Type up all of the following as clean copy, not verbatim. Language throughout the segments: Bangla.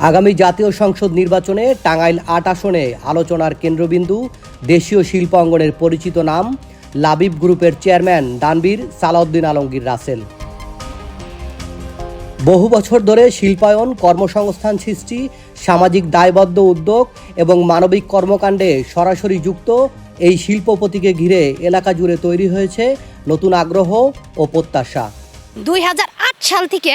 আগামী জাতীয় সংসদ নির্বাচনে টাঙ্গাইল ৮ আসনে আলোচনার কেন্দ্রবিন্দু দেশীয় শিল্প অঙ্গনের পরিচিত নাম লাবিব গ্রুপের চেয়ারম্যান দানবীর সালাউদ্দিন আলমগীর রাসেল। বহু বছর ধরে শিল্পায়ন, কর্মসংস্থান সৃষ্টি, সামাজিক দায়বদ্ধ উদ্যোগ এবং মানবিক কর্মকাণ্ডে সরাসরি যুক্ত এই শিল্পপতিকে ঘিরে এলাকা জুড়ে তৈরি হয়েছে নতুন আগ্রহ ও প্রত্যাশা। 2008 সাল থেকে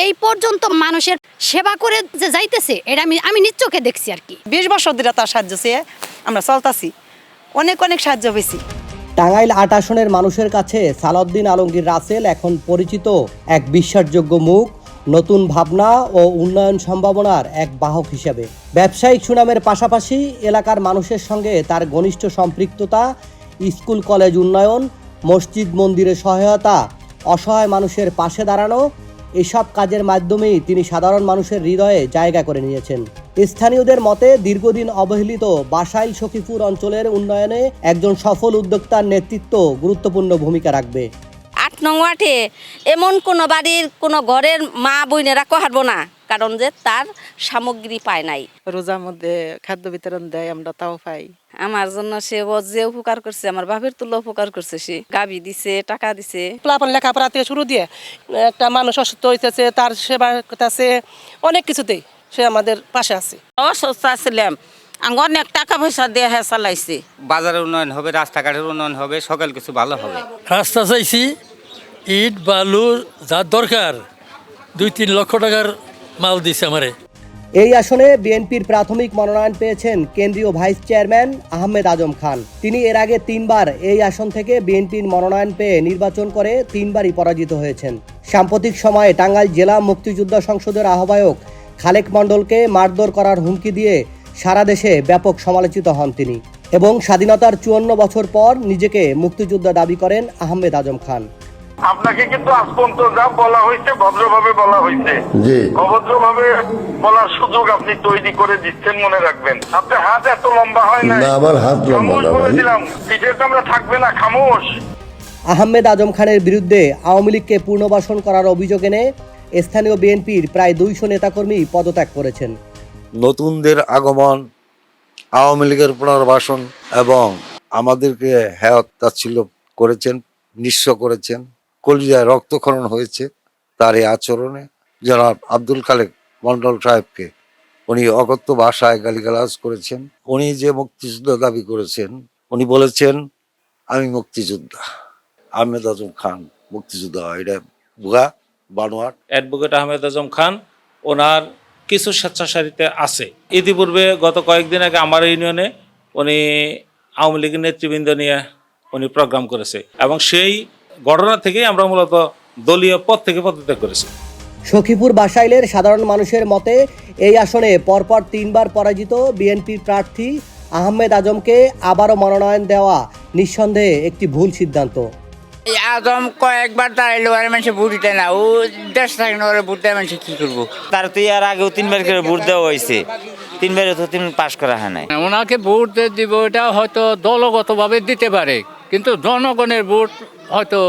এই পর্যন্ত মানুষের সেবা করে যে যাইতেছে, এটা আমি নিজ চোখে দেখছি আর কি। 20 বছর ধরে তার সাহায্য চেয়ে আমরা চলতেছি, অনেক সাহায্য পেয়েছি। টাঙ্গাইল ৮ আসনের মানুষের কাছে সালাউদ্দিন আলমগীর রাসেল এখন পরিচিত এক বিশ্বাসযোগ্য মুখ, নতুন ভাবনা ও উন্নয়ন সম্ভাবনার এক বাহক হিসেবে। ব্যবসায়িক সুনামের পাশাপাশি এলাকার মানুষের সঙ্গে তার ঘনিষ্ঠ সম্পৃক্ততা, স্কুল কলেজ উন্নয়ন, মসজিদ মন্দিরের সহায়তা, অসহায় মানুষের পাশে দাঁড়ানো, এসব কাজের মাধ্যমেই তিনি সাধারণ মানুষের হৃদয়ে জায়গা করে নিয়েছেন। স্থানীয়দের মতে দীর্ঘদিন অবহেলিত বাসাইল সখীপুর অঞ্চলের উন্নয়নে একজন সফল উদ্যোক্তার নেতৃত্ব গুরুত্বপূর্ণ ভূমিকা রাখবে। 8 নং ওয়ার্ডে এমন কোনো বাড়ির কোনো ঘরের মা বোনেরা কহারবো না, কারণ যে তার সামগ্রী পায় নাই। রোজার মধ্যে খাদ্য বিতরণ দেয়, আমরা তাও পাই। আমার জন্য সে যে উপকার করছে, আমার বাপের তুল্য উপকার করছে। সে গাবি দিছে, টাকা দিছে। পোলাপান লেখাপড়া থেকে শুরু দিয়ে একটা মানুষ অসুস্থ হইতেছে, তার সেবা করতেছে, অনেক কিছুতেই সে আমাদের পাশে আছে। অসুস্থ ছিলাম, অনেক টাকা পয়সা দিয়ে চালাইছে। বাজারের উন্নয়ন হবে, রাস্তাঘাটের উন্নয়ন হবে, সকল কিছু ভালো হবে। রাস্তা চাইছি, ইট বালু যার দরকার 2-3 লক্ষ টাকার মাল দিছে আমারে। এই আসনে বিএনপির প্রাথমিক মনোনয়ন পেয়েছেন কেন্দ্রীয় ভাইস চেয়ারম্যান আহমেদ আজম খান। তিনি এর আগে 3বার এই আসন থেকে বিএনপির মনোনয়ন পেয়ে নির্বাচন করে 3বারই পরাজিত হয়েছেন। সাম্প্রতিক সময়ে টাঙ্গাইল জেলা মুক্তিযোদ্ধা সংসদের আহ্বায়ক খালেক মণ্ডলকে মারধর করার হুমকি দিয়ে সারা দেশে ব্যাপক সমালোচিত হন তিনি, এবং স্বাধীনতার 54 বছর পর নিজেকে মুক্তিযোদ্ধা দাবি করেন আহমেদ আজম খান। আপনাকে কিন্তু আজ পর্যন্ত যা বলা হয়েছে ভদ্রভাবে বলা হয়েছে, অভদ্রভাবে বলার সুযোগ আপনি তৈরি করে দিচ্ছেন, মনে রাখবেন। আপনার হাত এত লম্বা হয় না, আমার হাত লম্বা না, বলে দিলাম পিঠের কামড়ে থাকবে না, খামোশ। আহমেদ আজম খানের বিরুদ্ধে আওয়ামী লীগকে পুনর্বাসন করার অভিযোগ এনে স্থানীয় বিএনপির প্রায় 200 নেতাকর্মী পদত্যাগ করেছেন। নতুনদের আগমন, আওয়ামী লীগের পুনর্বাসন এবং আমাদেরকে হেয়ত তাচ্ছিল্য করেছেন, নিঃস্ব করেছেন, কলিজায় রক্তক্ষরণ হয়েছে তার এই আচরণে। জনাব আব্দুল খালেক মন্ডল সাহেবকে উনি অকথ্য ভাষায় গালিগালাজ করেছেন। উনি যে মুক্তিযুদ্ধ দাবি করেছেন, উনি বলেছেন আমি মুক্তিযোদ্ধা, আহমেদ আজম খান মুক্তিযোদ্ধা, এটা ভুয়া বানোয়াট। অ্যাডভোকেট আহমেদ আজম খান ওনার কিছু স্বেচ্ছাসারিতে আছে। ইতিপূর্বে গত কয়েকদিন আগে আমার ইউনিয়নে উনি আওয়ামী লীগের নেতৃবৃন্দ নিয়ে উনি প্রোগ্রাম করেছে, এবং সেই ঘটনা থেকেই আমরা মূলত দলীয় পদ থেকে পদত্যাগ করেছি। সখীপুর বাসাইলের সাধারণ মানুষের মতে এই আসনে পরপর 3বার পরাজিত বিএনপির প্রার্থী আহমেদ আজমকে আবারও মনোনয়ন দেওয়া নিঃসন্দেহে একটি ভুল সিদ্ধান্ত। আজম কয়েকবার দাঁড়াইলো আর মানুষের ভোট দিতে না, ও দেশ থাকে না, ওরা ভোট দেয় মানুষ কি করবো। তার তো এর আগেও 3বার করে ভোট দেওয়া হয়েছে, 3বারে তো 3 পাস করা হয় নাই। ওনাকে ভোট দিব, এটা হয়তো দলগতভাবে দিতে পারে, কিন্তু জনগণের ভোট হয়তো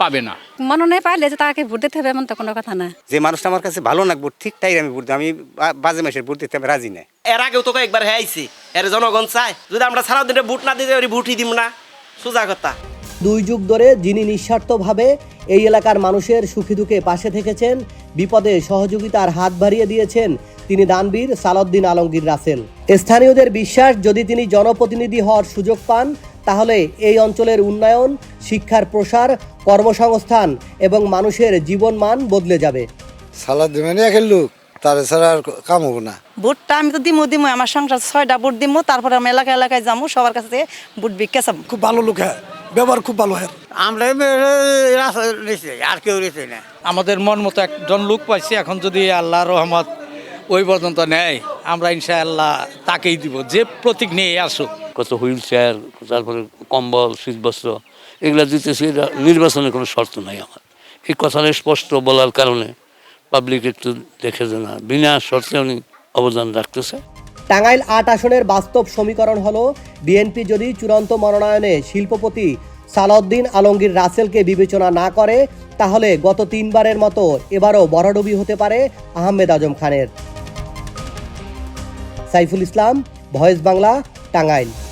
পাবে না। মনোনয়ন পাইলে যে তাকে ভোট দিতে হবে এমন তো কোনো কথা না। যে মানুষটা আমার কাছে ভালো লাগবে ঠিক তাই আমি ভোট দিই, আমি বাজে মাসের ভোট দিতে আমি রাজি নাই। এর আগেও তো একবার হয়ে আইছি, এর জনগণ চায় যদি আমরা সারা দিনে ভোট না দিতে ভোটই দিব না, সোজা কথা। 2 যুগ ধরে যিনি নিঃস্বার্থভাবে এই এলাকার মানুষের সুখী দুঃখে পাশে থেকেছেন, বিপদে সহযোগিতার হাত বাড়িয়ে দিয়েছেন, তিনি দানবীর সালাউদ্দিন আলমগীর রাসেল। স্থানীয়দের বিশ্বাস, যদি তিনি জনপ্রতিনিধি হওয়ার সুযোগ পান তাহলে এই অঞ্চলের উন্নয়ন, শিক্ষার প্রসার, কর্মসংস্থান এবং মানুষের জীবনমান বদলে যাবে। সালাউদ্দিন একের লোক, তার ছাড়া আর কাম হবো না। ভোটটা আমি তো দিমু, আমার সংসার 6টা ভোট দিমু, তারপরে আমি এলাকায় যাবো, সবার কাছে ভোট ভিক্ষা চাবো। খুব ভালো লোক, হ্যাঁ, ব্যবহার খুব ভালো। হ্যাঁ, আমরা আর কেউ রেছে না। আমাদের মন মতো একজন লোক পাইছি, এখন যদি আল্লাহর রহমত ওই পর্যন্ত নেয় আমরা ইনশাআল্লাহ তাকেই দিব, যে প্রতীক নিয়ে আসুক। কত হুইল চেয়ার, তারপরে কম্বল, শীতবস্ত্র এগুলো দিতেছি, এটা নির্বাচনের কোনো শর্ত নাই। আমার এই কথাটা স্পষ্ট বলার কারণে পাবলিক একটু দেখে যে না, বিনা শর্তে উনি অবদান রাখতেছে। টাঙ্গাইল 8 আসনের বাস্তব সমীকরণ হলো, বিএনপি যদি চূড়ান্ত মনোনয়নে শিল্পপতি সালাউদ্দিন আলমগীর রাসেলকে বিবেচনা না করে, তাহলে গত 3বারের মতো এবারও বড়ডুবি হতে পারে আহমেদ আজম খানের। সাইফুল ইসলাম, ভয়েস বাংলা, টাঙ্গাইল।